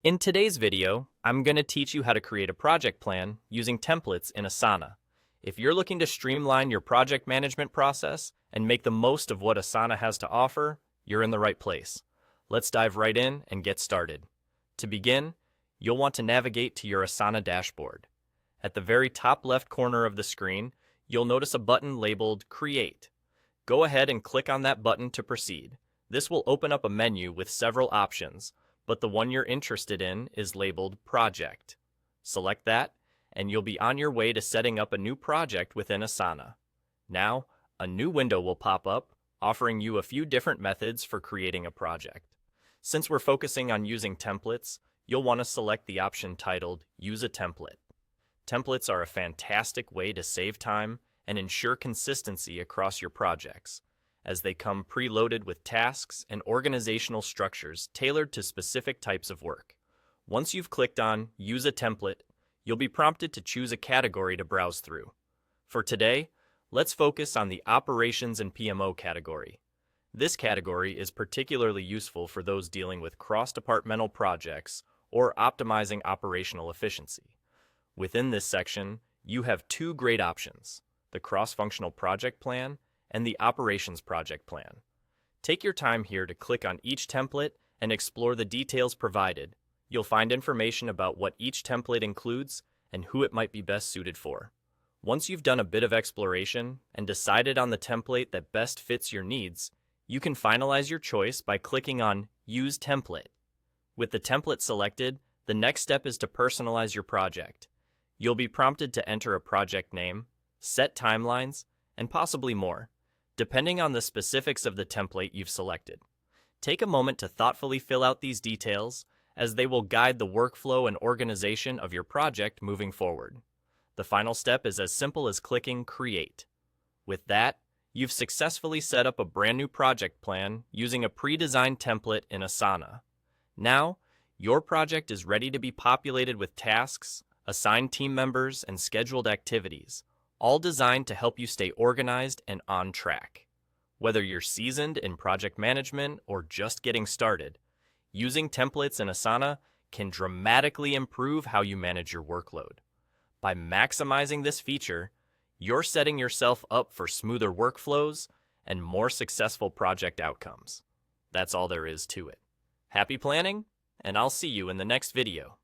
In today's video, I'm going to teach you how to create a project plan using templates in Asana. If you're looking to streamline your project management process and make the most of what Asana has to offer, you're in the right place. Let's dive right in and get started. To begin, you'll want to navigate to your Asana dashboard. At the very top left corner of the screen, you'll notice a button labeled Create. Go ahead and click on that button to proceed. This will open up a menu with several options, but the one you're interested in is labeled Project. Select that, and you'll be on your way to setting up a new project within Asana. Now, a new window will pop up, offering you a few different methods for creating a project. Since we're focusing on using templates, you'll want to select the option titled Use a Template. Templates are a fantastic way to save time and ensure consistency across your projects, as they come preloaded with tasks and organizational structures tailored to specific types of work. Once you've clicked on Use a Template, you'll be prompted to choose a category to browse through. For today, let's focus on the Operations and PMO category. This category is particularly useful for those dealing with cross-departmental projects or optimizing operational efficiency. Within this section, you have two great options: the Cross-Functional Project Plan and the Operations Project Plan. Take your time here to click on each template and explore the details provided. You'll find information about what each template includes and who it might be best suited for. Once you've done a bit of exploration and decided on the template that best fits your needs, you can finalize your choice by clicking on Use Template. With the template selected, the next step is to personalize your project. You'll be prompted to enter a project name, set timelines, and possibly more, depending on the specifics of the template you've selected. Take a moment to thoughtfully fill out these details, as they will guide the workflow and organization of your project moving forward. The final step is as simple as clicking Create. With that, you've successfully set up a brand new project plan using a pre-designed template in Asana. Now, your project is ready to be populated with tasks, assigned team members, and scheduled activities, all designed to help you stay organized and on track. Whether you're seasoned in project management or just getting started, using templates in Asana can dramatically improve how you manage your workload. By maximizing this feature, you're setting yourself up for smoother workflows and more successful project outcomes. That's all there is to it. Happy planning, and I'll see you in the next video.